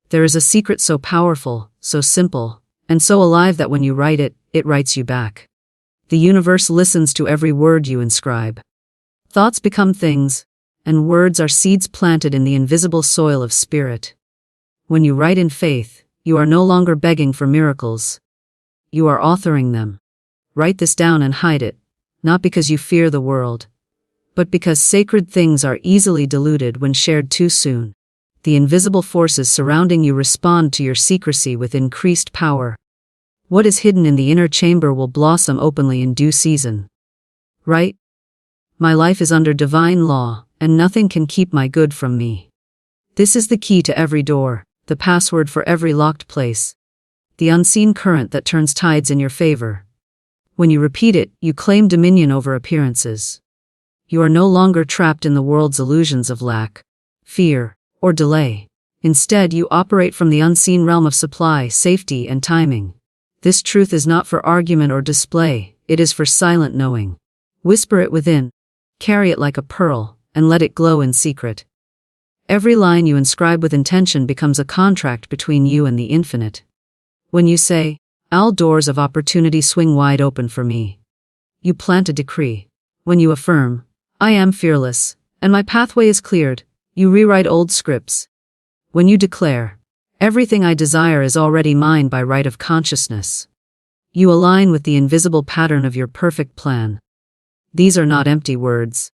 There is a secret so powerful, so simple, and so alive that when you write it, it writes you back. The universe listens to every word you inscribe. Thoughts become things, and words are seeds planted in the invisible soil of spirit. When you write in faith, you are no longer begging for miracles. You are authoring them. Write this down and hide it, not because you fear the world, but because sacred things are easily diluted when shared too soon. The invisible forces surrounding you respond to your secrecy with increased power. What is hidden in the inner chamber will blossom openly in due season. Right? My life is under divine law, and nothing can keep my good from me. This is the key to every door, the password for every locked place, the unseen current that turns tides in your favor. When you repeat it, you claim dominion over appearances. You are no longer trapped in the world's illusions of lack, fear, or delay. Instead, you operate from the unseen realm of supply, safety, and timing. This truth is not for argument or display, it is for silent knowing. Whisper it within, carry it like a pearl, and let it glow in secret. Every line you inscribe with intention becomes a contract between you and the infinite. When you say, "All doors of opportunity swing wide open for me," you plant a decree. When you affirm, "I am fearless, and my pathway is cleared," you rewrite old scripts. When you declare, "Everything I desire is already mine by right of consciousness," you align with the invisible pattern of your perfect plan. These are not empty words.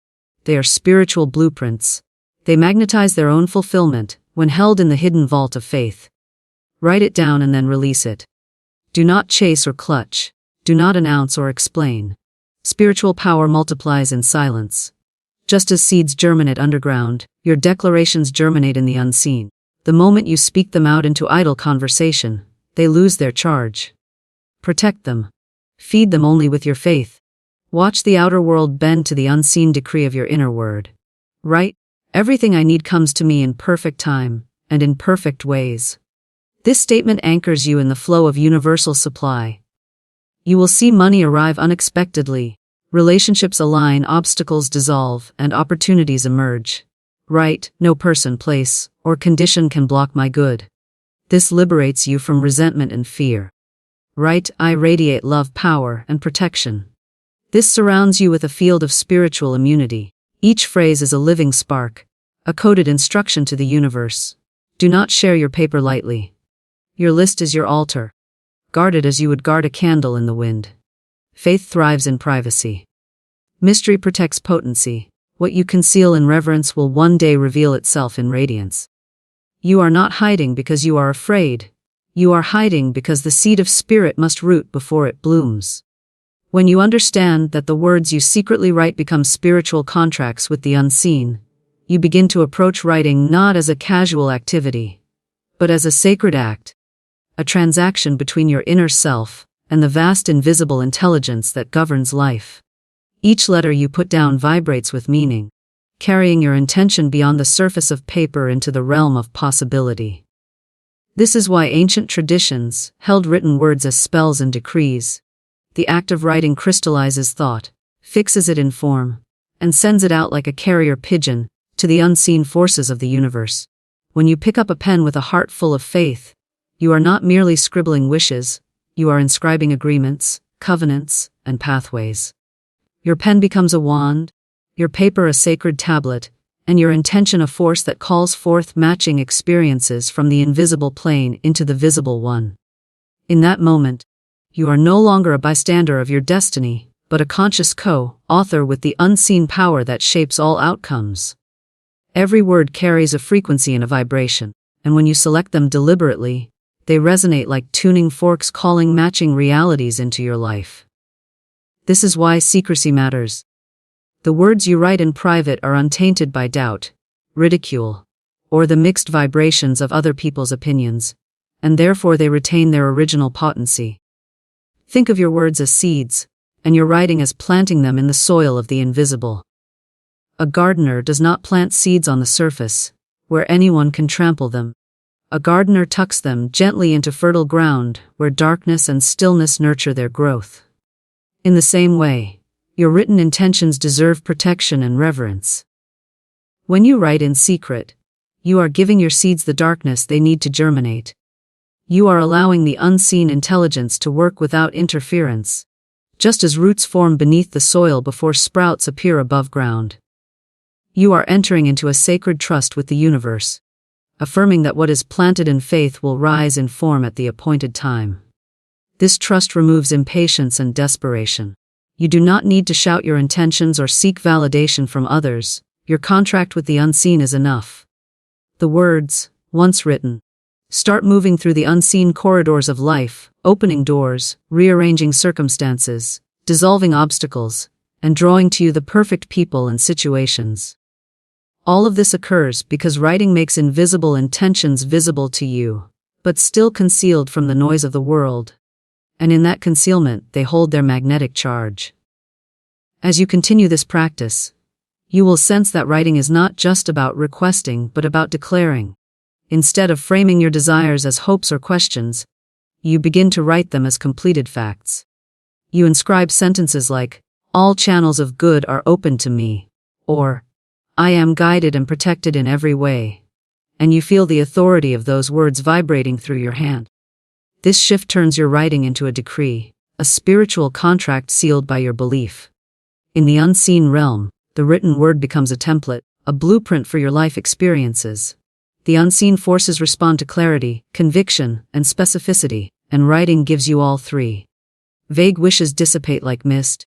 They are spiritual blueprints. They magnetize their own fulfillment when held in the hidden vault of faith. Write it down and then release it. Do not chase or clutch. Do not announce or explain. Spiritual power multiplies in silence. Just as seeds germinate underground, your declarations germinate in the unseen. The moment you speak them out into idle conversation, they lose their charge. Protect them. Feed them only with your faith. Watch the outer world bend to the unseen decree of your inner word. Write, "Everything I need comes to me in perfect time, and in perfect ways." This statement anchors you in the flow of universal supply. You will see money arrive unexpectedly, relationships align, obstacles dissolve, and opportunities emerge. Write, "No person, place, or condition can block my good." This liberates you from resentment and fear. Write, "I radiate love, power, and protection." This surrounds you with a field of spiritual immunity. Each phrase is a living spark, a coded instruction to the universe. Do not share your paper lightly. Your list is your altar. Guard it as you would guard a candle in the wind. Faith thrives in privacy. Mystery protects potency. What you conceal in reverence will one day reveal itself in radiance. You are not hiding because you are afraid. You are hiding because the seed of spirit must root before it blooms. When you understand that the words you secretly write become spiritual contracts with the unseen, you begin to approach writing not as a casual activity, but as a sacred act, a transaction between your inner self and the vast invisible intelligence that governs life. Each letter you put down vibrates with meaning, carrying your intention beyond the surface of paper into the realm of possibility. This is why ancient traditions held written words as spells and decrees. The act of writing crystallizes thought, fixes it in form, and sends it out like a carrier pigeon to the unseen forces of the universe. When you pick up a pen with a heart full of faith, you are not merely scribbling wishes, you are inscribing agreements, covenants, and pathways. Your pen becomes a wand, your paper a sacred tablet, and your intention a force that calls forth matching experiences from the invisible plane into the visible one. In that moment, you are no longer a bystander of your destiny, but a conscious co-author with the unseen power that shapes all outcomes. Every word carries a frequency and a vibration, and when you select them deliberately, they resonate like tuning forks calling matching realities into your life. This is why secrecy matters. The words you write in private are untainted by doubt, ridicule, or the mixed vibrations of other people's opinions, and therefore they retain their original potency. Think of your words as seeds, and your writing as planting them in the soil of the invisible. A gardener does not plant seeds on the surface, where anyone can trample them. A gardener tucks them gently into fertile ground, where darkness and stillness nurture their growth. In the same way, your written intentions deserve protection and reverence. When you write in secret, You are giving your seeds the darkness they need to germinate. You are allowing the unseen intelligence to work without interference, just as roots form beneath the soil before sprouts appear above ground. You are entering into a sacred trust with the universe, affirming that what is planted in faith will rise in form at the appointed time. This trust removes impatience and desperation. You do not need to shout your intentions or seek validation from others. Your contract with the unseen is enough. The words, once written, start moving through the unseen corridors of life, opening doors, rearranging circumstances, dissolving obstacles, and drawing to you the perfect people and situations. All of this occurs because writing makes invisible intentions visible to you, but still concealed from the noise of the world. And in that concealment, they hold their magnetic charge. As you continue this practice, you will sense that writing is not just about requesting but about declaring. Instead of framing your desires as hopes or questions, you begin to write them as completed facts. You inscribe sentences like, "All channels of good are open to me," or, "I am guided and protected in every way," and you feel the authority of those words vibrating through your hand. This shift turns your writing into a decree, a spiritual contract sealed by your belief. In the unseen realm, the written word becomes a template, a blueprint for your life experiences. The unseen forces respond to clarity, conviction, and specificity, and writing gives you all three. Vague wishes dissipate like mist,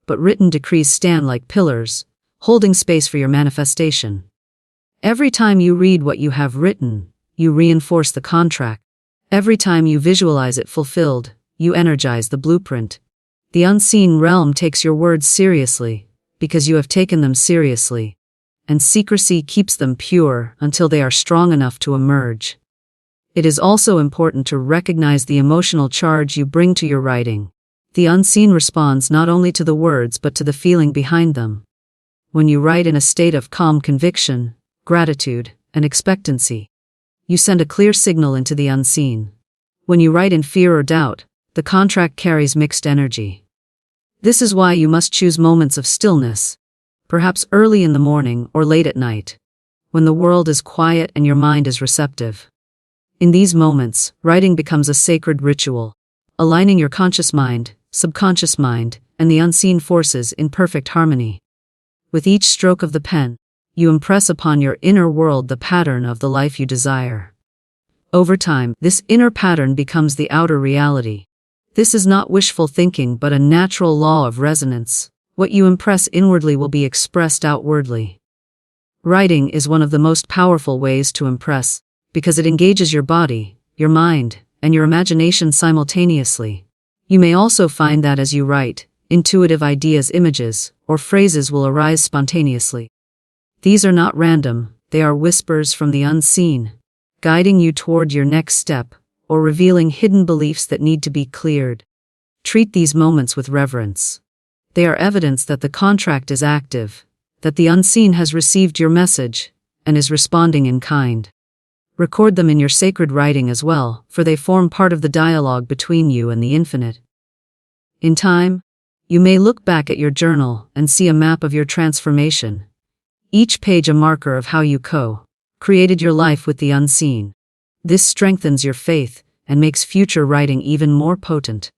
but written decrees stand like pillars, holding space for your manifestation. Every time you read what you have written, you reinforce the contract. Every time you visualize it fulfilled, you energize the blueprint. The unseen realm takes your words seriously, because you have taken them seriously, and secrecy keeps them pure until they are strong enough to emerge. It is also important to recognize the emotional charge you bring to your writing. The unseen responds not only to the words but to the feeling behind them. When you write in a state of calm conviction, gratitude, and expectancy, you send a clear signal into the unseen. When you write in fear or doubt, the contract carries mixed energy. This is why you must choose moments of stillness, perhaps early in the morning or late at night, when the world is quiet and your mind is receptive. In these moments, writing becomes a sacred ritual, aligning your conscious mind, subconscious mind, and the unseen forces in perfect harmony. With each stroke of the pen, you impress upon your inner world the pattern of the life you desire. Over time, this inner pattern becomes the outer reality. This is not wishful thinking but a natural law of resonance. What you impress inwardly will be expressed outwardly. Writing is one of the most powerful ways to impress, because it engages your body, your mind, and your imagination simultaneously. You may also find that as you write, intuitive ideas, images, or phrases will arise spontaneously. These are not random, they are whispers from the unseen, guiding you toward your next step, or revealing hidden beliefs that need to be cleared. Treat these moments with reverence. They are evidence that the contract is active, that the unseen has received your message, and is responding in kind. Record them in your sacred writing as well, for they form part of the dialogue between you and the infinite. In time, you may look back at your journal and see a map of your transformation, each page a marker of how you co-created your life with the unseen. This strengthens your faith and makes future writing even more potent.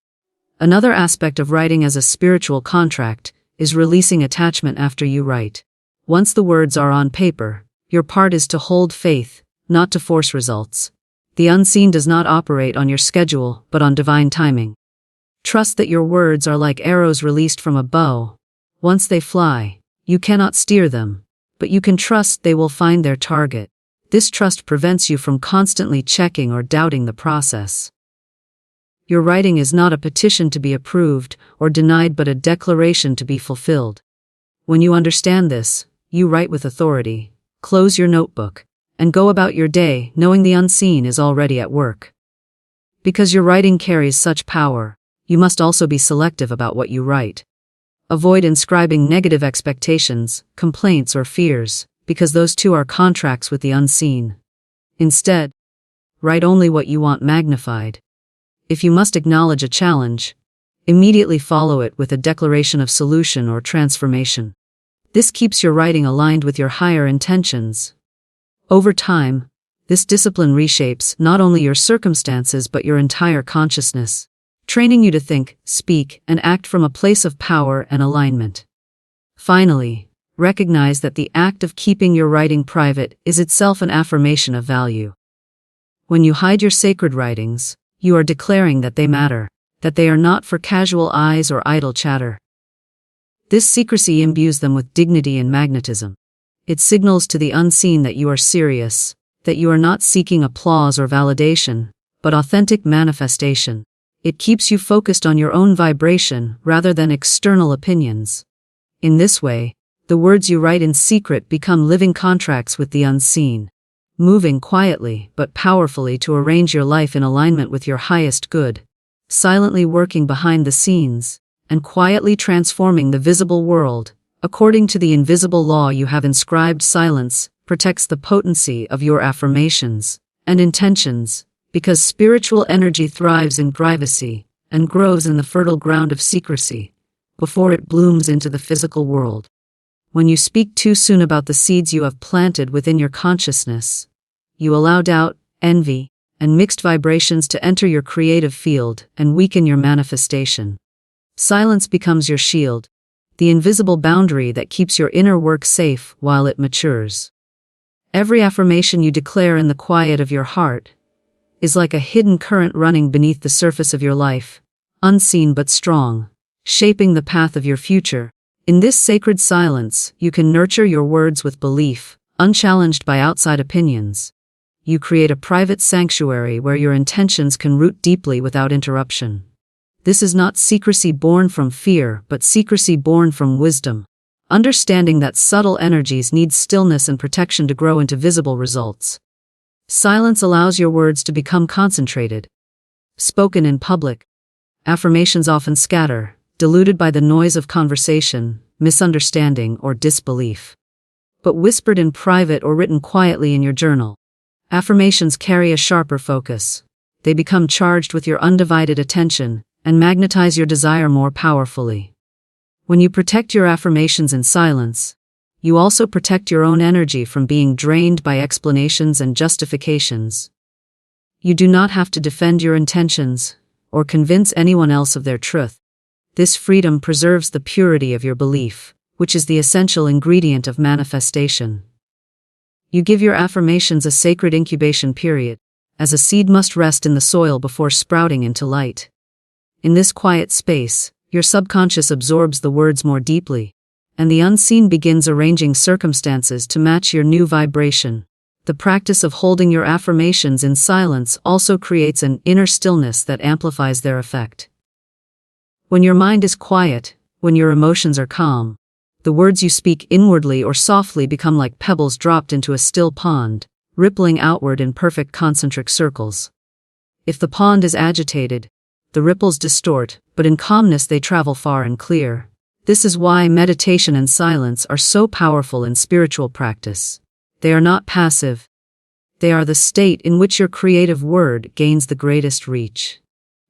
Another aspect of writing as a spiritual contract is releasing attachment after you write. Once the words are on paper, your part is to hold faith, not to force results. The unseen does not operate on your schedule but on divine timing. Trust that your words are like arrows released from a bow. Once they fly, you cannot steer them, but you can trust they will find their target. This trust prevents you from constantly checking or doubting the process. Your writing is not a petition to be approved or denied but a declaration to be fulfilled. When you understand this, you write with authority, close your notebook, and go about your day knowing the unseen is already at work. Because your writing carries such power, you must also be selective about what you write. Avoid inscribing negative expectations, complaints, or fears, because those too are contracts with the unseen. Instead, write only what you want magnified. If you must acknowledge a challenge, immediately follow it with a declaration of solution or transformation. This keeps your writing aligned with your higher intentions. Over time, this discipline reshapes not only your circumstances but your entire consciousness, training you to think, speak, and act from a place of power and alignment. Finally, recognize that the act of keeping your writing private is itself an affirmation of value. When you hide your sacred writings, you are declaring that they matter, that they are not for casual eyes or idle chatter. This secrecy imbues them with dignity and magnetism. It signals to the unseen that you are serious, that you are not seeking applause or validation, but authentic manifestation. It keeps you focused on your own vibration rather than external opinions. In this way, the words you write in secret become living contracts with the unseen, moving quietly but powerfully to arrange your life in alignment with your highest good, silently working behind the scenes, and quietly transforming the visible world. According to the invisible law you have inscribed, silence protects the potency of your affirmations and intentions, because spiritual energy thrives in privacy and grows in the fertile ground of secrecy before it blooms into the physical world. When you speak too soon about the seeds you have planted within your consciousness, you allow doubt, envy, and mixed vibrations to enter your creative field and weaken your manifestation. Silence becomes your shield, the invisible boundary that keeps your inner work safe while it matures. Every affirmation you declare in the quiet of your heart is like a hidden current running beneath the surface of your life, unseen but strong, shaping the path of your future. In this sacred silence, you can nurture your words with belief, unchallenged by outside opinions. You create a private sanctuary where your intentions can root deeply without interruption. This is not secrecy born from fear, but secrecy born from wisdom, understanding that subtle energies need stillness and protection to grow into visible results. Silence allows your words to become concentrated. Spoken in public, affirmations often scatter, diluted by the noise of conversation, misunderstanding, or disbelief. But whispered in private or written quietly in your journal, affirmations carry a sharper focus. They become charged with your undivided attention and magnetize your desire more powerfully. When you protect your affirmations in silence, you also protect your own energy from being drained by explanations and justifications. You do not have to defend your intentions or convince anyone else of their truth. This freedom preserves the purity of your belief, which is the essential ingredient of manifestation. You give your affirmations a sacred incubation period, as a seed must rest in the soil before sprouting into light. In this quiet space, your subconscious absorbs the words more deeply, and the unseen begins arranging circumstances to match your new vibration. The practice of holding your affirmations in silence also creates an inner stillness that amplifies their effect. When your mind is quiet, when your emotions are calm, the words you speak inwardly or softly become like pebbles dropped into a still pond, rippling outward in perfect concentric circles. If the pond is agitated, the ripples distort, but in calmness they travel far and clear. This is why meditation and silence are so powerful in spiritual practice. They are not passive. They are the state in which your creative word gains the greatest reach.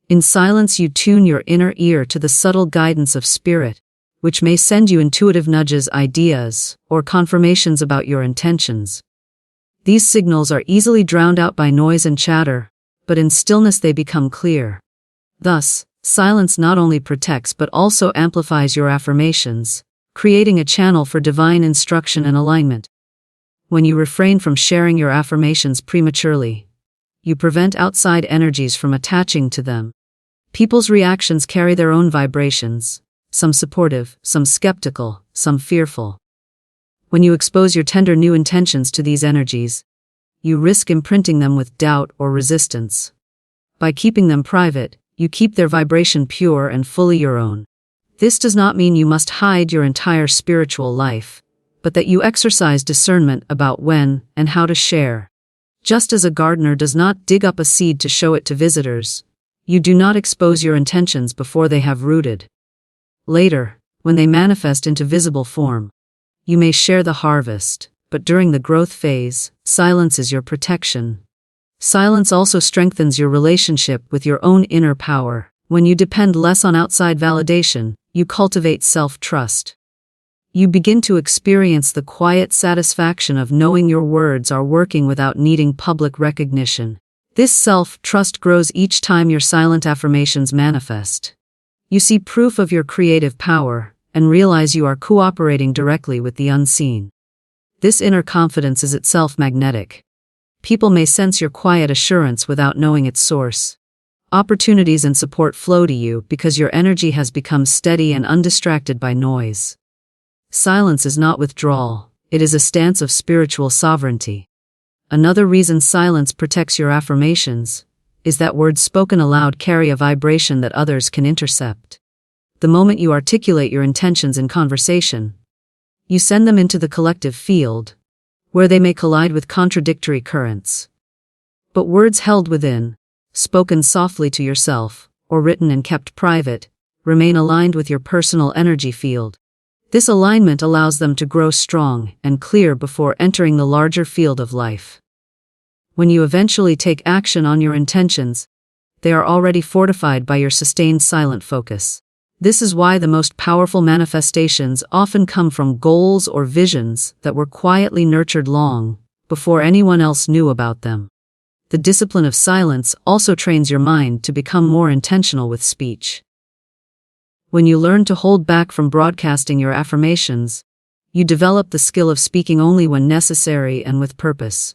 In silence you tune your inner ear to the subtle guidance of spirit, which may send you intuitive nudges, ideas, or confirmations about your intentions. These signals are easily drowned out by noise and chatter, but in stillness they become clear. Thus, silence not only protects but also amplifies your affirmations, creating a channel for divine instruction and alignment. When you refrain from sharing your affirmations prematurely, you prevent outside energies from attaching to them. People's reactions carry their own vibrations, some supportive, some skeptical, some fearful. When you expose your tender new intentions to these energies, you risk imprinting them with doubt or resistance. By keeping them private, you keep their vibration pure and fully your own. This does not mean you must hide your entire spiritual life, but that you exercise discernment about when and how to share. Just as a gardener does not dig up a seed to show it to visitors, you do not expose your intentions before they have rooted. Later, when they manifest into visible form, you may share the harvest, but during the growth phase, silence is your protection. Silence also strengthens your relationship with your own inner power. When you depend less on outside validation, you cultivate self-trust. You begin to experience the quiet satisfaction of knowing your words are working without needing public recognition. This self-trust grows each time your silent affirmations manifest. You see proof of your creative power and realize you are cooperating directly with the unseen. This inner confidence is itself magnetic. People may sense your quiet assurance without knowing its source. Opportunities and support flow to you because your energy has become steady and undistracted by noise. Silence is not withdrawal, it is a stance of spiritual sovereignty. Another reason silence protects your affirmations is that words spoken aloud carry a vibration that others can intercept. The moment you articulate your intentions in conversation, you send them into the collective field, where they may collide with contradictory currents. But words held within, spoken softly to yourself, or written and kept private, remain aligned with your personal energy field. This alignment allows them to grow strong and clear before entering the larger field of life. When you eventually take action on your intentions, they are already fortified by your sustained silent focus. This is why the most powerful manifestations often come from goals or visions that were quietly nurtured long before anyone else knew about them. The discipline of silence also trains your mind to become more intentional with speech. When you learn to hold back from broadcasting your affirmations, you develop the skill of speaking only when necessary and with purpose.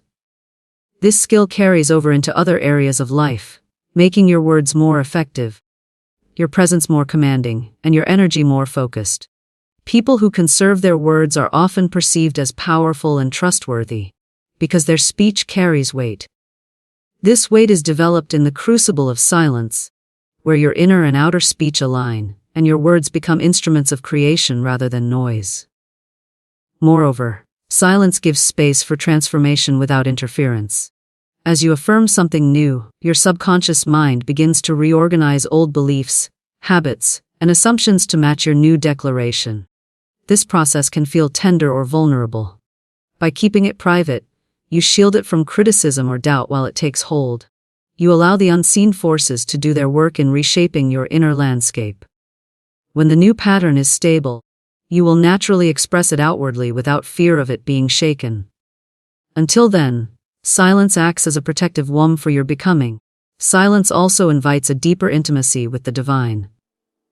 This skill carries over into other areas of life, making your words more effective, your presence more commanding, and your energy more focused. People who conserve their words are often perceived as powerful and trustworthy, because their speech carries weight. This weight is developed in the crucible of silence, where your inner and outer speech align, and your words become instruments of creation rather than noise. Moreover, silence gives space for transformation without interference. As you affirm something new, your subconscious mind begins to reorganize old beliefs, habits, and assumptions to match your new declaration. This process can feel tender or vulnerable. By keeping it private, you shield it from criticism or doubt while it takes hold. You allow the unseen forces to do their work in reshaping your inner landscape. When the new pattern is stable, you will naturally express it outwardly without fear of it being shaken. Until then, silence acts as a protective womb for your becoming. Silence also invites a deeper intimacy with the divine.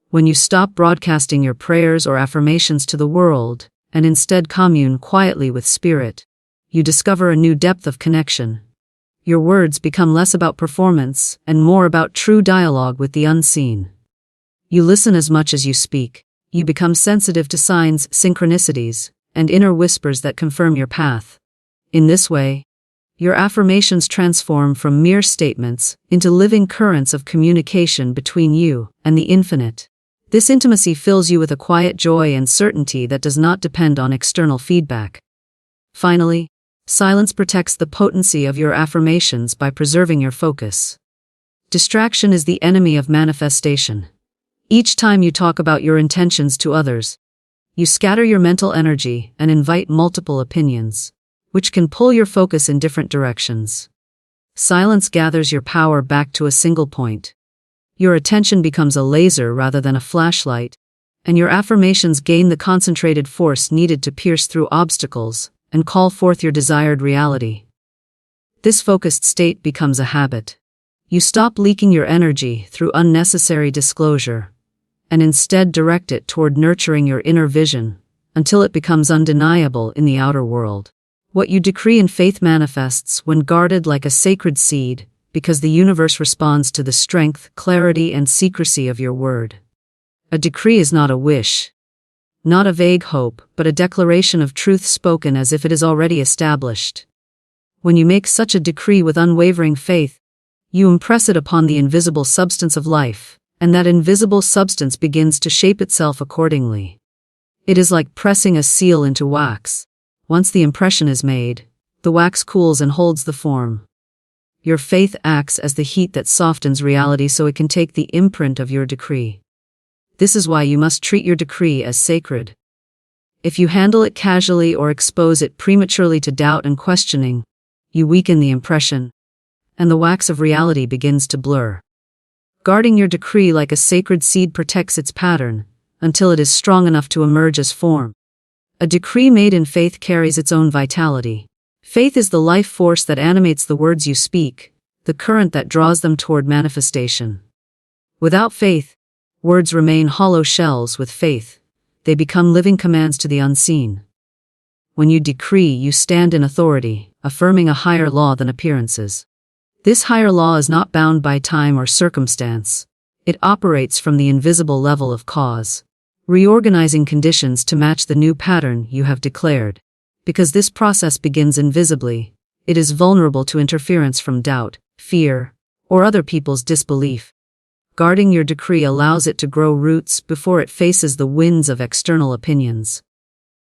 When you stop broadcasting your prayers or affirmations to the world, and instead commune quietly with spirit, you discover a new depth of connection. Your words become less about performance and more about true dialogue with the unseen. You listen as much as you speak. You become sensitive to signs, synchronicities, and inner whispers that confirm your path. In this way, your affirmations transform from mere statements into living currents of communication between you and the infinite. This intimacy fills you with a quiet joy and certainty that does not depend on external feedback. Finally, silence protects the potency of your affirmations by preserving your focus. Distraction is the enemy of manifestation. Each time you talk about your intentions to others, you scatter your mental energy and invite multiple opinions, which can pull your focus in different directions. Silence gathers your power back to a single point. Your attention becomes a laser rather than a flashlight, and your affirmations gain the concentrated force needed to pierce through obstacles and call forth your desired reality. This focused state becomes a habit. You stop leaking your energy through unnecessary disclosure, and instead direct it toward nurturing your inner vision, until it becomes undeniable in the outer world. What you decree in faith manifests when guarded like a sacred seed, because the universe responds to the strength, clarity, and secrecy of your word. A decree is not a wish, not a vague hope, but a declaration of truth spoken as if it is already established. When you make such a decree with unwavering faith, you impress it upon the invisible substance of life, and that invisible substance begins to shape itself accordingly. It is like pressing a seal into wax. Once the impression is made, the wax cools and holds the form. Your faith acts as the heat that softens reality so it can take the imprint of your decree. This is why you must treat your decree as sacred. If you handle it casually or expose it prematurely to doubt and questioning, you weaken the impression, and the wax of reality begins to blur. Guarding your decree like a sacred seed protects its pattern, until it is strong enough to emerge as form. A decree made in faith carries its own vitality. Faith is the life force that animates the words you speak, the current that draws them toward manifestation. Without faith, words remain hollow shells. With faith, they become living commands to the unseen. When you decree, you stand in authority, affirming a higher law than appearances. This higher law is not bound by time or circumstance. It operates from the invisible level of cause, reorganizing conditions to match the new pattern you have declared. Because this process begins invisibly, it is vulnerable to interference from doubt, fear, or other people's disbelief. Guarding your decree allows it to grow roots before it faces the winds of external opinions.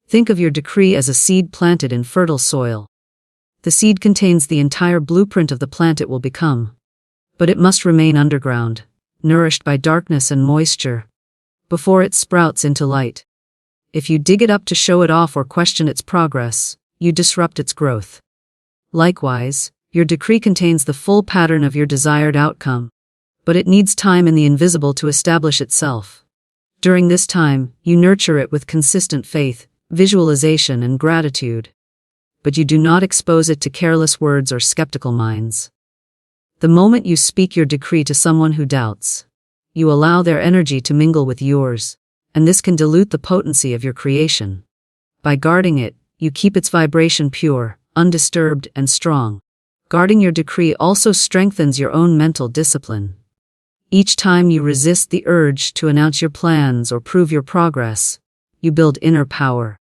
Think of your decree as a seed planted in fertile soil. The seed contains the entire blueprint of the plant it will become. But it must remain underground, nourished by darkness and moisture, before it sprouts into light. If you dig it up to show it off or question its progress, you disrupt its growth. Likewise, your decree contains the full pattern of your desired outcome, but it needs time in the invisible to establish itself. During this time, you nurture it with consistent faith, visualization, and gratitude. But you do not expose it to careless words or skeptical minds. The moment you speak your decree to someone who doubts, you allow their energy to mingle with yours, and this can dilute the potency of your creation. By guarding it, you keep its vibration pure, undisturbed, and strong. Guarding your decree also strengthens your own mental discipline. Each time you resist the urge to announce your plans or prove your progress, you build inner power.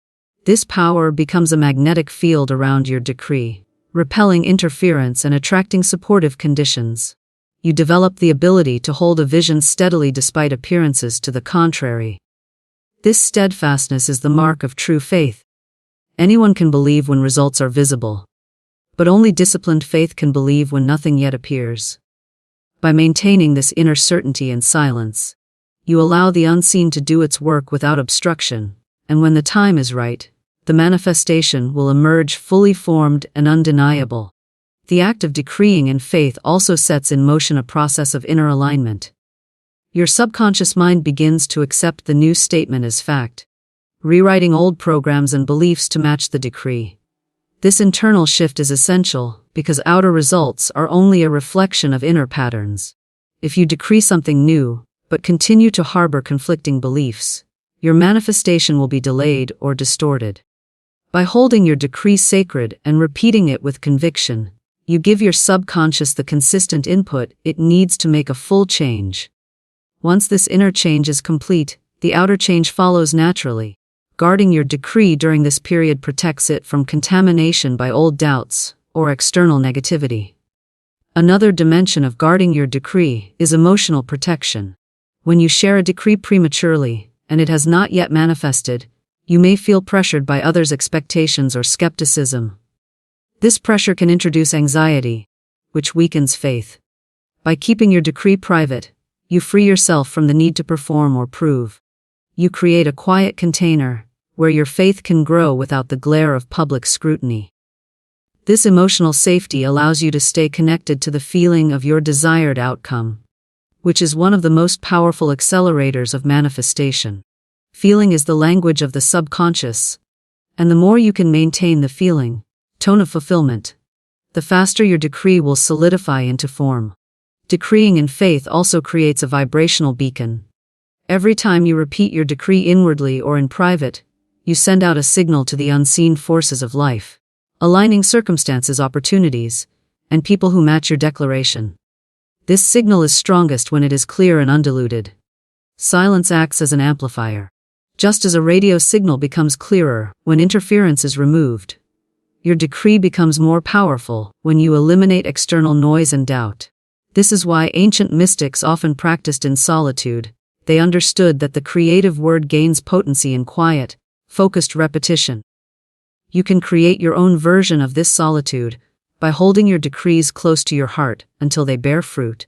This power becomes a magnetic field around your decree, repelling interference and attracting supportive conditions. You develop the ability to hold a vision steadily despite appearances to the contrary. This steadfastness is the mark of true faith. Anyone can believe when results are visible, but only disciplined faith can believe when nothing yet appears. By maintaining this inner certainty and silence, you allow the unseen to do its work without obstruction, and when the time is right, the manifestation will emerge fully formed and undeniable. The act of decreeing in faith also sets in motion a process of inner alignment. Your subconscious mind begins to accept the new statement as fact, rewriting old programs and beliefs to match the decree. This internal shift is essential because outer results are only a reflection of inner patterns. If you decree something new, but continue to harbor conflicting beliefs, your manifestation will be delayed or distorted. By holding your decree sacred and repeating it with conviction, you give your subconscious the consistent input it needs to make a full change. Once this inner change is complete, the outer change follows naturally. Guarding your decree during this period protects it from contamination by old doubts or external negativity. Another dimension of guarding your decree is emotional protection. When you share a decree prematurely, and it has not yet manifested, you may feel pressured by others' expectations or skepticism. This pressure can introduce anxiety, which weakens faith. By keeping your decree private, you free yourself from the need to perform or prove. You create a quiet container where your faith can grow without the glare of public scrutiny. This emotional safety allows you to stay connected to the feeling of your desired outcome, which is one of the most powerful accelerators of manifestation. Feeling is the language of the subconscious, and the more you can maintain the feeling, tone of fulfillment, the faster your decree will solidify into form. Decreeing in faith also creates a vibrational beacon. Every time you repeat your decree inwardly or in private, you send out a signal to the unseen forces of life, aligning circumstances, opportunities, and people who match your declaration. This signal is strongest when it is clear and undiluted. Silence acts as an amplifier. Just as a radio signal becomes clearer when interference is removed, your decree becomes more powerful when you eliminate external noise and doubt. This is why ancient mystics often practiced in solitude. They understood that the creative word gains potency in quiet, focused repetition. You can create your own version of this solitude by holding your decrees close to your heart until they bear fruit.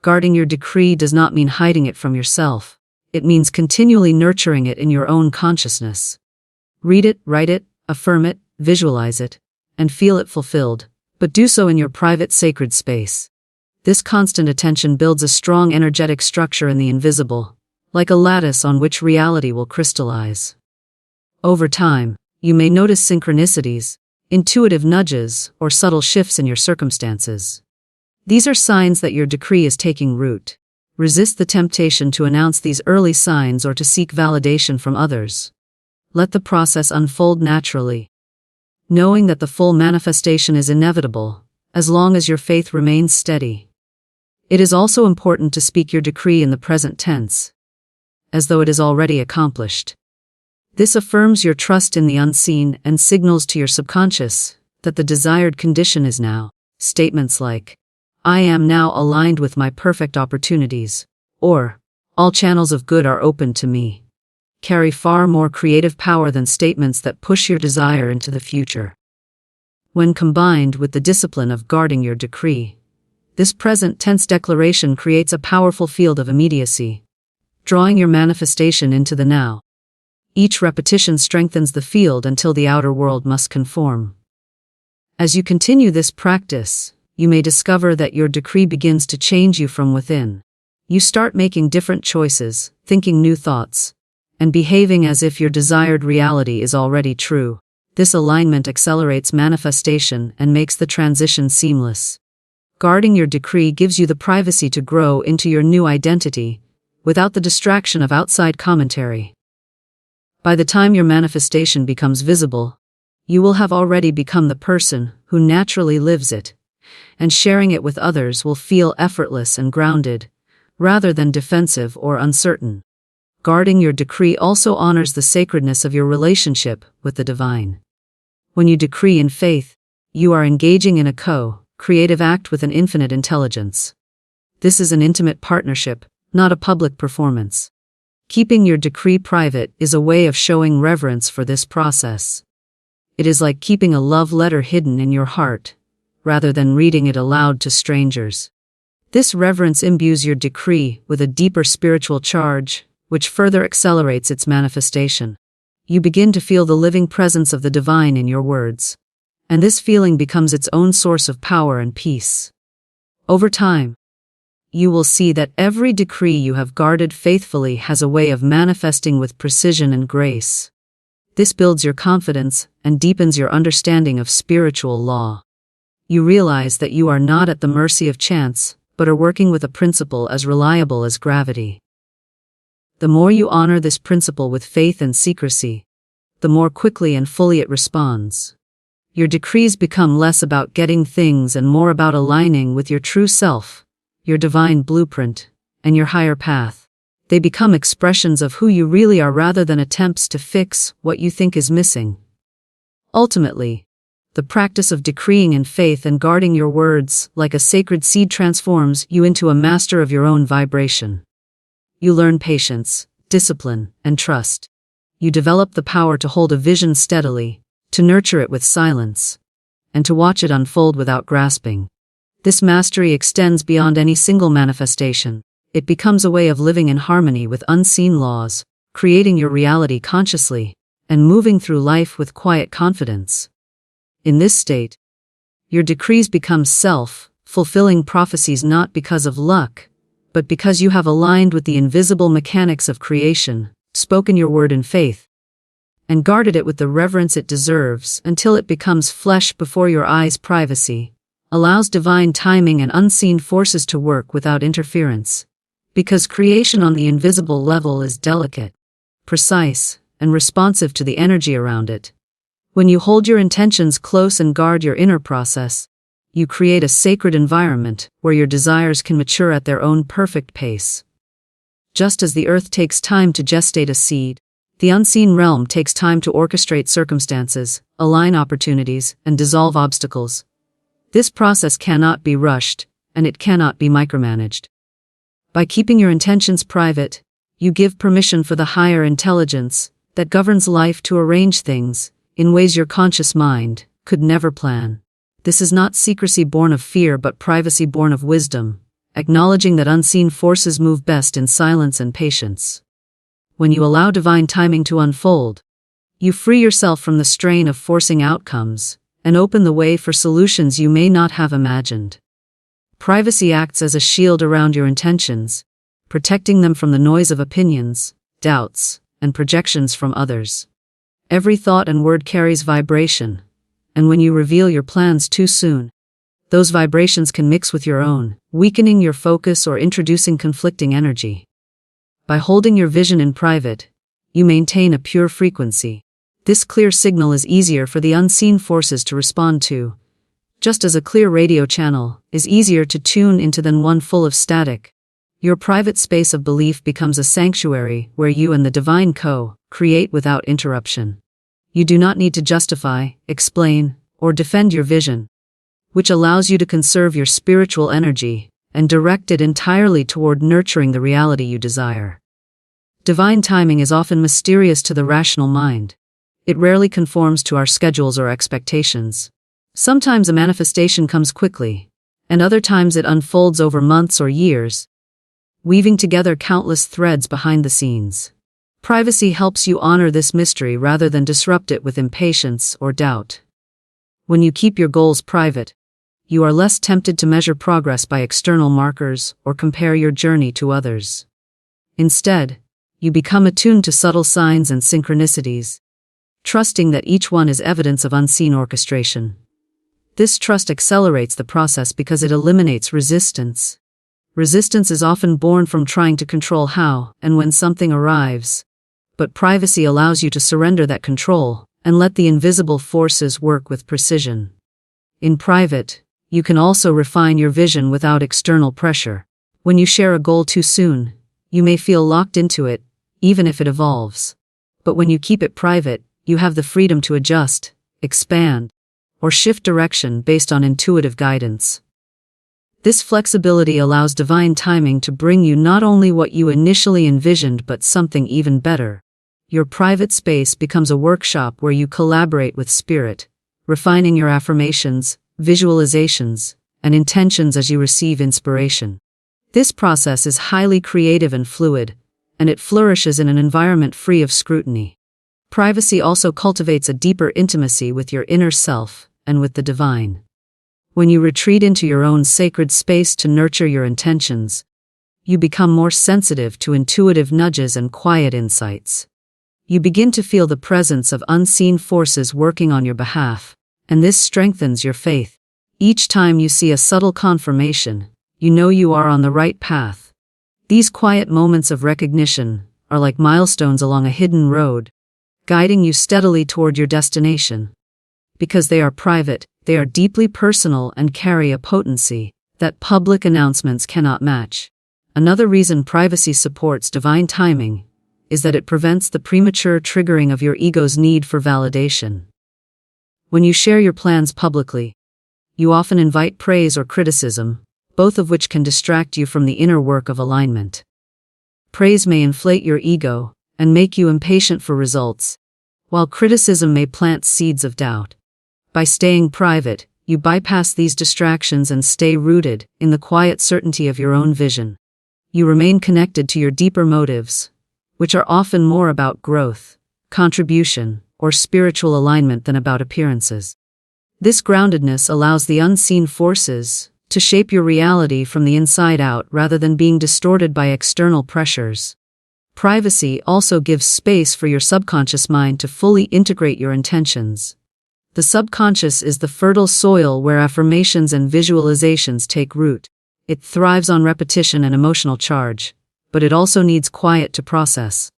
Guarding your decree does not mean hiding it from yourself. It means continually nurturing it in your own consciousness. Read it, write it, affirm it, visualize it, and feel it fulfilled, but do so in your private sacred space. This constant attention builds a strong energetic structure in the invisible, like a lattice on which reality will crystallize. Over time, you may notice synchronicities, intuitive nudges, or subtle shifts in your circumstances. These are signs that your decree is taking root. Resist the temptation to announce these early signs or to seek validation from others. Let the process unfold naturally, knowing that the full manifestation is inevitable, as long as your faith remains steady. It is also important to speak your decree in the present tense, as though it is already accomplished. This affirms your trust in the unseen and signals to your subconscious that the desired condition is now. Statements like, "I am now aligned with my perfect opportunities," or, "All channels of good are open to me," carry far more creative power than statements that push your desire into the future. When combined with the discipline of guarding your decree, this present tense declaration creates a powerful field of immediacy, drawing your manifestation into the now. Each repetition strengthens the field until the outer world must conform. As you continue this practice, you may discover that your decree begins to change you from within. You start making different choices, thinking new thoughts, and behaving as if your desired reality is already true. This alignment accelerates manifestation and makes the transition seamless. Guarding your decree gives you the privacy to grow into your new identity, without the distraction of outside commentary. By the time your manifestation becomes visible, you will have already become the person who naturally lives it, and sharing it with others will feel effortless and grounded, rather than defensive or uncertain. Guarding your decree also honors the sacredness of your relationship with the divine. When you decree in faith, you are engaging in a co-creative act with an infinite intelligence. This is an intimate partnership, not a public performance. Keeping your decree private is a way of showing reverence for this process. It is like keeping a love letter hidden in your heart, rather than reading it aloud to strangers. This reverence imbues your decree with a deeper spiritual charge, which further accelerates its manifestation. You begin to feel the living presence of the divine in your words, and this feeling becomes its own source of power and peace. Over time, you will see that every decree you have guarded faithfully has a way of manifesting with precision and grace. This builds your confidence and deepens your understanding of spiritual law. You realize that you are not at the mercy of chance, but are working with a principle as reliable as gravity. The more you honor this principle with faith and secrecy, the more quickly and fully it responds. Your decrees become less about getting things and more about aligning with your true self, your divine blueprint, and your higher path. They become expressions of who you really are rather than attempts to fix what you think is missing. Ultimately, the practice of decreeing in faith and guarding your words like a sacred seed transforms you into a master of your own vibration. You learn patience, discipline, and trust. You develop the power to hold a vision steadily, to nurture it with silence, and to watch it unfold without grasping. This mastery extends beyond any single manifestation. It becomes a way of living in harmony with unseen laws, creating your reality consciously, and moving through life with quiet confidence. In this state, your decrees become self-fulfilling prophecies not because of luck, but because you have aligned with the invisible mechanics of creation, spoken your word in faith, and guarded it with the reverence it deserves until it becomes flesh before your eyes. Privacy allows divine timing and unseen forces to work without interference, because creation on the invisible level is delicate, precise, and responsive to the energy around it. When you hold your intentions close and guard your inner process, you create a sacred environment where your desires can mature at their own perfect pace. Just as the earth takes time to gestate a seed, the unseen realm takes time to orchestrate circumstances, align opportunities, and dissolve obstacles. This process cannot be rushed, and it cannot be micromanaged. By keeping your intentions private, you give permission for the higher intelligence that governs life to arrange things in ways your conscious mind could never plan. This is not secrecy born of fear but privacy born of wisdom, acknowledging that unseen forces move best in silence and patience. When you allow divine timing to unfold, you free yourself from the strain of forcing outcomes and open the way for solutions you may not have imagined. Privacy acts as a shield around your intentions, protecting them from the noise of opinions, doubts, and projections from others. Every thought and word carries vibration, and when you reveal your plans too soon, those vibrations can mix with your own, weakening your focus or introducing conflicting energy. By holding your vision in private, you maintain a pure frequency. This clear signal is easier for the unseen forces to respond to, just as a clear radio channel is easier to tune into than one full of static. Your private space of belief becomes a sanctuary where you and the divine co-create without interruption. You do not need to justify, explain, or defend your vision, which allows you to conserve your spiritual energy and direct it entirely toward nurturing the reality you desire. Divine timing is often mysterious to the rational mind. It rarely conforms to our schedules or expectations. Sometimes a manifestation comes quickly, and other times it unfolds over months or years, weaving together countless threads behind the scenes. Privacy helps you honor this mystery rather than disrupt it with impatience or doubt. When you keep your goals private, you are less tempted to measure progress by external markers or compare your journey to others. Instead, you become attuned to subtle signs and synchronicities, trusting that each one is evidence of unseen orchestration. This trust accelerates the process because it eliminates resistance. Resistance is often born from trying to control how and when something arrives, but privacy allows you to surrender that control and let the invisible forces work with precision. In private, you can also refine your vision without external pressure. When you share a goal too soon, you may feel locked into it, even if it evolves. But when you keep it private, you have the freedom to adjust, expand, or shift direction based on intuitive guidance. This flexibility allows divine timing to bring you not only what you initially envisioned but something even better. Your private space becomes a workshop where you collaborate with spirit, refining your affirmations, visualizations, and intentions as you receive inspiration. This process is highly creative and fluid, and it flourishes in an environment free of scrutiny. Privacy also cultivates a deeper intimacy with your inner self and with the divine. When you retreat into your own sacred space to nurture your intentions, you become more sensitive to intuitive nudges and quiet insights. You begin to feel the presence of unseen forces working on your behalf, and this strengthens your faith. Each time you see a subtle confirmation, you know you are on the right path. These quiet moments of recognition are like milestones along a hidden road, guiding you steadily toward your destination. Because they are private, they are deeply personal and carry a potency that public announcements cannot match. Another reason privacy supports divine timing is that it prevents the premature triggering of your ego's need for validation. When you share your plans publicly, you often invite praise or criticism, both of which can distract you from the inner work of alignment. Praise may inflate your ego and make you impatient for results, while criticism may plant seeds of doubt. By staying private, you bypass these distractions and stay rooted in the quiet certainty of your own vision. You remain connected to your deeper motives, which are often more about growth, contribution, or spiritual alignment than about appearances. This groundedness allows the unseen forces to shape your reality from the inside out rather than being distorted by external pressures. Privacy also gives space for your subconscious mind to fully integrate your intentions. The subconscious is the fertile soil where affirmations and visualizations take root. It thrives on repetition and emotional charge, but it also needs quiet to process.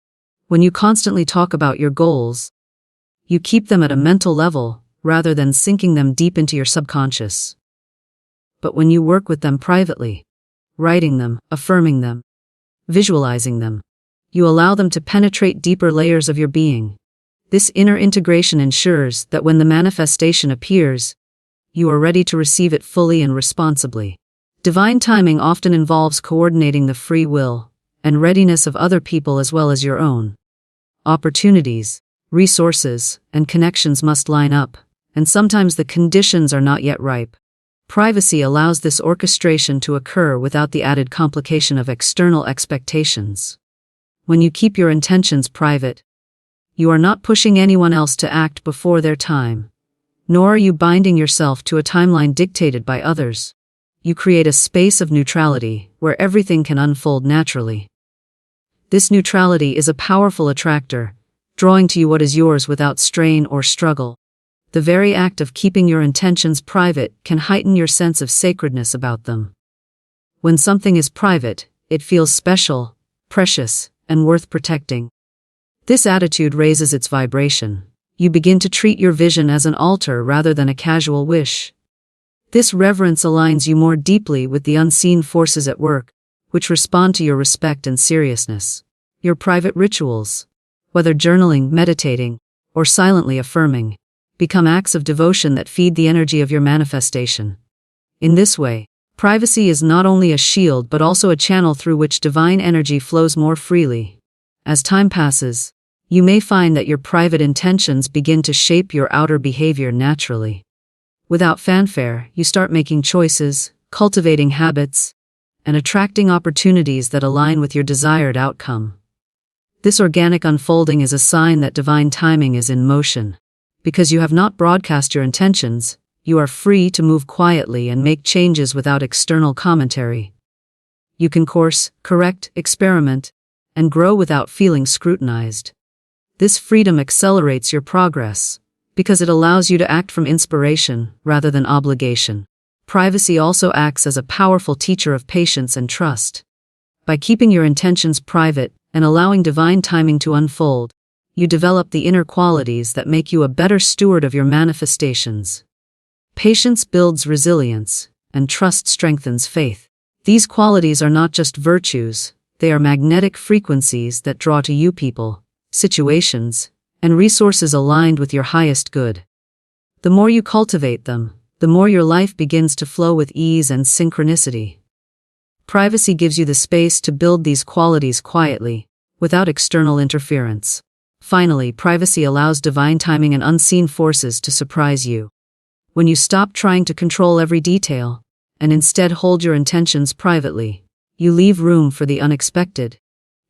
When you constantly talk about your goals, you keep them at a mental level rather than sinking them deep into your subconscious. But when you work with them privately, writing them, affirming them, visualizing them, you allow them to penetrate deeper layers of your being. This inner integration ensures that when the manifestation appears, you are ready to receive it fully and responsibly. Divine timing often involves coordinating the free will and readiness of other people as well as your own. Opportunities, resources, and connections must line up, and sometimes the conditions are not yet ripe. Privacy allows this orchestration to occur without the added complication of external expectations. When you keep your intentions private, you are not pushing anyone else to act before their time, nor are you binding yourself to a timeline dictated by others. You create a space of neutrality where everything can unfold naturally. This neutrality is a powerful attractor, drawing to you what is yours without strain or struggle. The very act of keeping your intentions private can heighten your sense of sacredness about them. When something is private, it feels special, precious, and worth protecting. This attitude raises its vibration. You begin to treat your vision as an altar rather than a casual wish. This reverence aligns you more deeply with the unseen forces at work, which respond to your respect and seriousness. Your private rituals, whether journaling, meditating, or silently affirming, become acts of devotion that feed the energy of your manifestation. In this way, privacy is not only a shield but also a channel through which divine energy flows more freely. As time passes, you may find that your private intentions begin to shape your outer behavior naturally. Without fanfare, you start making choices, cultivating habits, and attracting opportunities that align with your desired outcome. This organic unfolding is a sign that divine timing is in motion. Because you have not broadcast your intentions, you are free to move quietly and make changes without external commentary. You can course, correct, experiment, and grow without feeling scrutinized. This freedom accelerates your progress, because it allows you to act from inspiration rather than obligation. Privacy also acts as a powerful teacher of patience and trust. By keeping your intentions private and allowing divine timing to unfold, you develop the inner qualities that make you a better steward of your manifestations. Patience builds resilience, and trust strengthens faith. These qualities are not just virtues, they are magnetic frequencies that draw to you people, situations, and resources aligned with your highest good. The more you cultivate them, the more your life begins to flow with ease and synchronicity. Privacy gives you the space to build these qualities quietly, without external interference. Finally, privacy allows divine timing and unseen forces to surprise you. When you stop trying to control every detail, and instead hold your intentions privately, you leave room for the unexpected.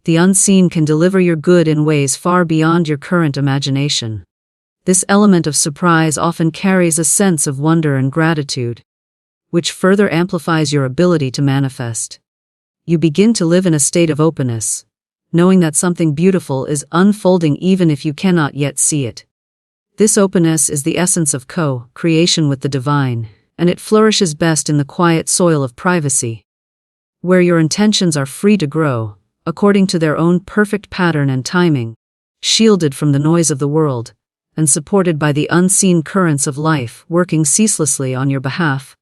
The unseen can deliver your good in ways far beyond your current imagination. This element of surprise often carries a sense of wonder and gratitude, which further amplifies your ability to manifest. You begin to live in a state of openness, knowing that something beautiful is unfolding even if you cannot yet see it. This openness is the essence of co-creation with the divine, and it flourishes best in the quiet soil of privacy, where your intentions are free to grow, according to their own perfect pattern and timing, shielded from the noise of the world, and supported by the unseen currents of life working ceaselessly on your behalf.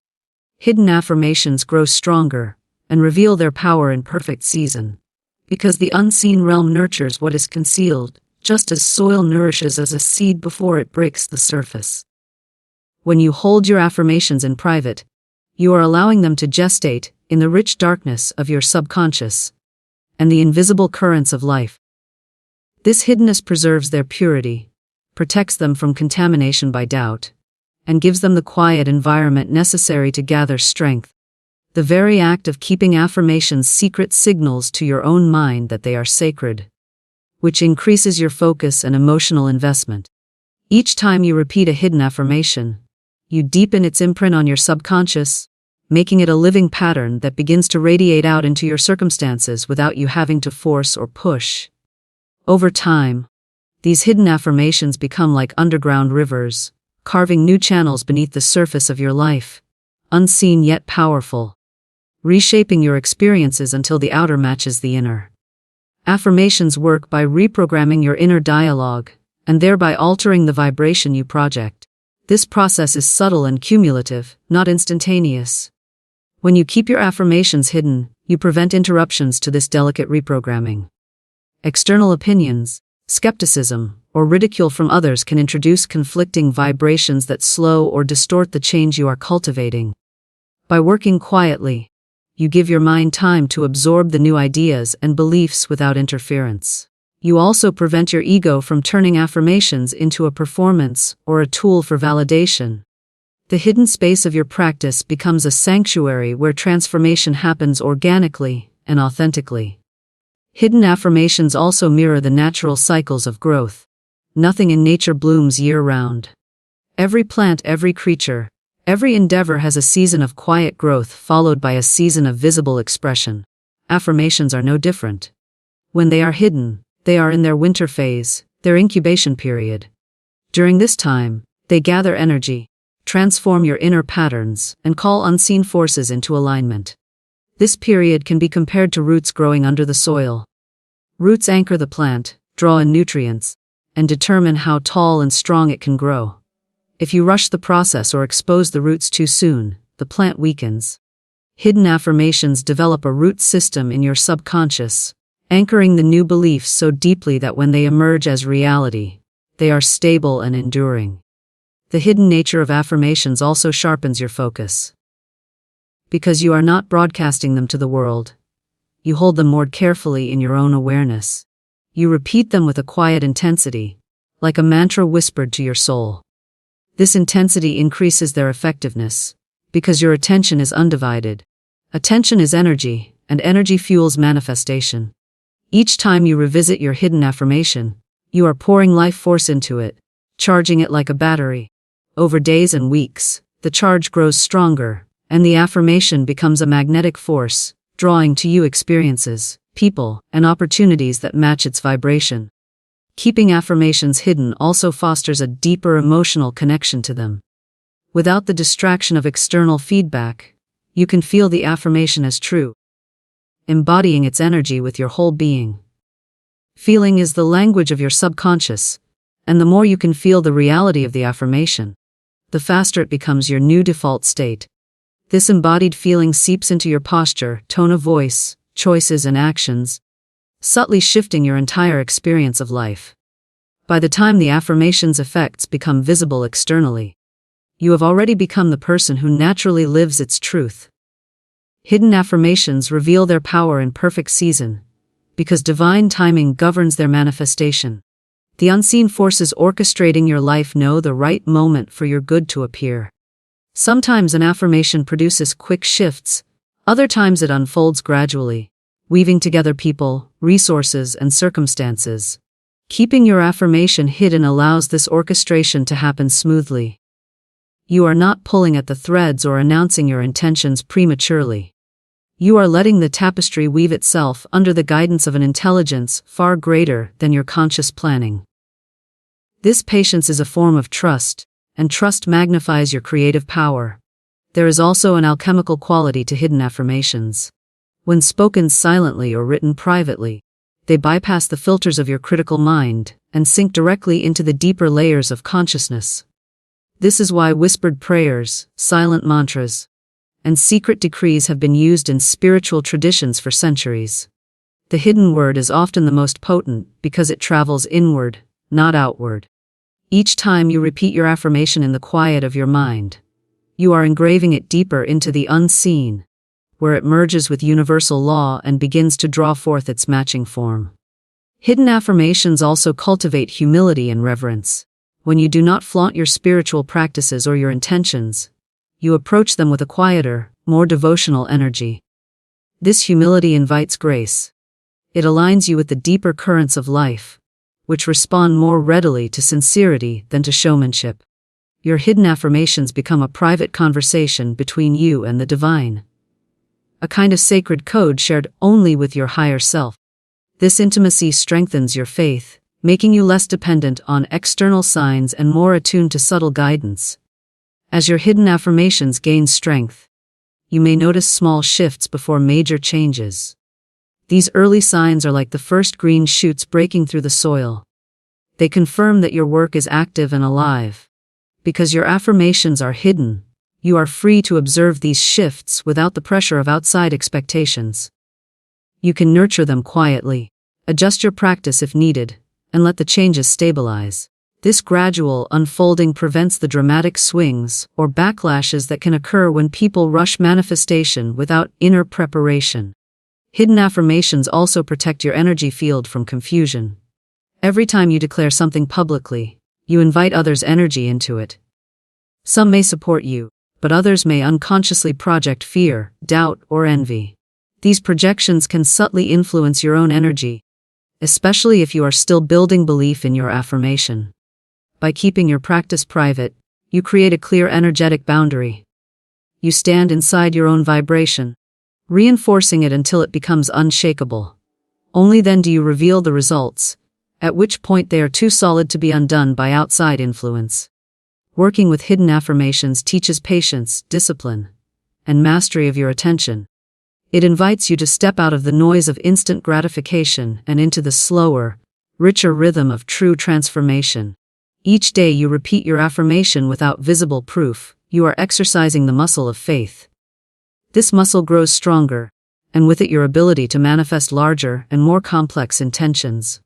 Hidden affirmations grow stronger, and reveal their power in perfect season. Because the unseen realm nurtures what is concealed, just as soil nourishes as a seed before it breaks the surface. When you hold your affirmations in private, you are allowing them to gestate in the rich darkness of your subconscious and the invisible currents of life. This hiddenness preserves their purity, protects them from contamination by doubt, and gives them the quiet environment necessary to gather strength. The very act of keeping affirmations secret signals to your own mind that they are sacred, which increases your focus and emotional investment. Each time you repeat a hidden affirmation, you deepen its imprint on your subconscious, making it a living pattern that begins to radiate out into your circumstances without you having to force or push. Over time, these hidden affirmations become like underground rivers, carving new channels beneath the surface of your life, unseen yet powerful, reshaping your experiences until the outer matches the inner. Affirmations work by reprogramming your inner dialogue, and thereby altering the vibration you project. This process is subtle and cumulative, not instantaneous. When you keep your affirmations hidden, you prevent interruptions to this delicate reprogramming. External opinions, skepticism, or ridicule from others can introduce conflicting vibrations that slow or distort the change you are cultivating. By working quietly, you give your mind time to absorb the new ideas and beliefs without interference. You also prevent your ego from turning affirmations into a performance or a tool for validation. The hidden space of your practice becomes a sanctuary where transformation happens organically and authentically. Hidden affirmations also mirror the natural cycles of growth. Nothing in nature blooms year-round. Every plant, every creature, every endeavor has a season of quiet growth followed by a season of visible expression. Affirmations are no different. When they are hidden, they are in their winter phase, their incubation period. During this time, they gather energy, transform your inner patterns, and call unseen forces into alignment. This period can be compared to roots growing under the soil. Roots anchor the plant, draw in nutrients, and determine how tall and strong it can grow. If you rush the process or expose the roots too soon, the plant weakens. Hidden affirmations develop a root system in your subconscious, anchoring the new beliefs so deeply that when they emerge as reality, they are stable and enduring. The hidden nature of affirmations also sharpens your focus. Because you are not broadcasting them to the world, you hold them more carefully in your own awareness. You repeat them with a quiet intensity, like a mantra whispered to your soul. This intensity increases their effectiveness, because your attention is undivided. Attention is energy, and energy fuels manifestation. Each time you revisit your hidden affirmation, you are pouring life force into it, charging it like a battery. Over days and weeks, the charge grows stronger, and the affirmation becomes a magnetic force, drawing to you experiences, people, and opportunities that match its vibration. Keeping affirmations hidden also fosters a deeper emotional connection to them. Without the distraction of external feedback, you can feel the affirmation as true, embodying its energy with your whole being. Feeling is the language of your subconscious, and the more you can feel the reality of the affirmation, the faster it becomes your new default state. This embodied feeling seeps into your posture, tone of voice, choices, and actions, subtly shifting your entire experience of life. By the time the affirmation's effects become visible externally, you have already become the person who naturally lives its truth. Hidden affirmations reveal their power in perfect season, because divine timing governs their manifestation. The unseen forces orchestrating your life know the right moment for your good to appear. Sometimes an affirmation produces quick shifts, other times it unfolds gradually, weaving together people, resources, and circumstances. Keeping your affirmation hidden allows this orchestration to happen smoothly. You are not pulling at the threads or announcing your intentions prematurely. You are letting the tapestry weave itself under the guidance of an intelligence far greater than your conscious planning. This patience is a form of trust, and trust magnifies your creative power. There is also an alchemical quality to hidden affirmations. When spoken silently or written privately, they bypass the filters of your critical mind and sink directly into the deeper layers of consciousness. This is why whispered prayers, silent mantras, and secret decrees have been used in spiritual traditions for centuries. The hidden word is often the most potent because it travels inward, not outward. Each time you repeat your affirmation in the quiet of your mind, you are engraving it deeper into the unseen, where it merges with universal law and begins to draw forth its matching form. Hidden affirmations also cultivate humility and reverence. When you do not flaunt your spiritual practices or your intentions, you approach them with a quieter, more devotional energy. This humility invites grace. It aligns you with the deeper currents of life, which respond more readily to sincerity than to showmanship. Your hidden affirmations become a private conversation between you and the divine, a kind of sacred code shared only with your higher self. This intimacy strengthens your faith, making you less dependent on external signs and more attuned to subtle guidance. As your hidden affirmations gain strength, you may notice small shifts before major changes. These early signs are like the first green shoots breaking through the soil. They confirm that your work is active and alive. Because your affirmations are hidden, you are free to observe these shifts without the pressure of outside expectations. You can nurture them quietly, adjust your practice if needed, and let the changes stabilize. This gradual unfolding prevents the dramatic swings or backlashes that can occur when people rush manifestation without inner preparation. Hidden affirmations also protect your energy field from confusion. Every time you declare something publicly, you invite others' energy into it. Some may support you, but others may unconsciously project fear, doubt, or envy. These projections can subtly influence your own energy, especially if you are still building belief in your affirmation. By keeping your practice private, you create a clear energetic boundary. You stand inside your own vibration, reinforcing it until it becomes unshakable. Only then do you reveal the results, at which point they are too solid to be undone by outside influence. Working with hidden affirmations teaches patience, discipline, and mastery of your attention. It invites you to step out of the noise of instant gratification and into the slower, richer rhythm of true transformation. Each day you repeat your affirmation without visible proof, you are exercising the muscle of faith. This muscle grows stronger, and with it your ability to manifest larger and more complex intentions.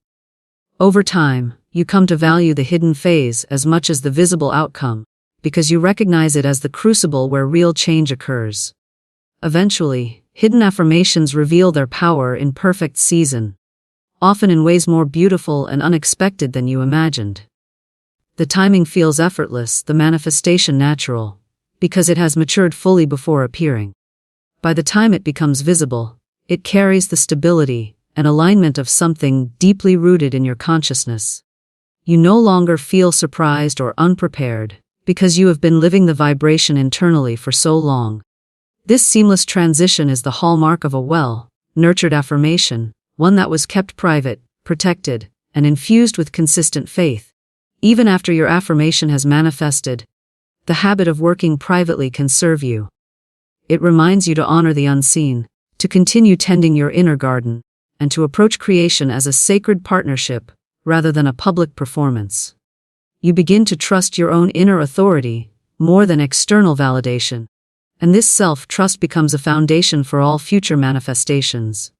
Over time, you come to value the hidden phase as much as the visible outcome, because you recognize it as the crucible where real change occurs. Eventually, hidden affirmations reveal their power in perfect season, often in ways more beautiful and unexpected than you imagined. The timing feels effortless, the manifestation natural, because it has matured fully before appearing. By the time it becomes visible, it carries the stability and alignment of something deeply rooted in your consciousness. You no longer feel surprised or unprepared, because you have been living the vibration internally for so long. This seamless transition is the hallmark of a well-nurtured affirmation, one that was kept private, protected, and infused with consistent faith. Even after your affirmation has manifested, the habit of working privately can serve you. It reminds you to honor the unseen, to continue tending your inner garden, and to approach creation as a sacred partnership rather than a public performance. You begin to trust your own inner authority more than external validation, and this self-trust becomes a foundation for all future manifestations.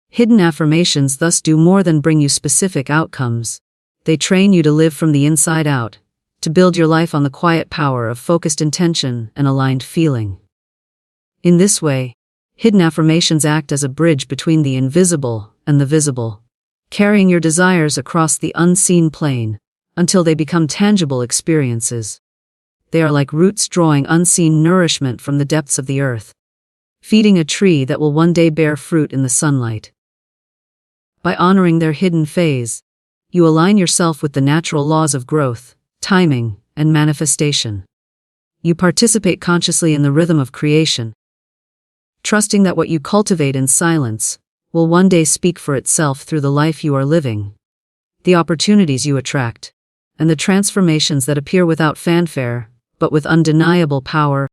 Hidden affirmations thus do more than bring you specific outcomes. They train you to live from the inside out, to build your life on the quiet power of focused intention and aligned feeling. In this way, hidden affirmations act as a bridge between the invisible and the visible, carrying your desires across the unseen plane until they become tangible experiences. They are like roots drawing unseen nourishment from the depths of the earth, feeding a tree that will one day bear fruit in the sunlight. By honoring their hidden phase, you align yourself with the natural laws of growth, timing, and manifestation. You participate consciously in the rhythm of creation, trusting that what you cultivate in silence will one day speak for itself through the life you are living. The opportunities you attract, and the transformations that appear without fanfare, but with undeniable power,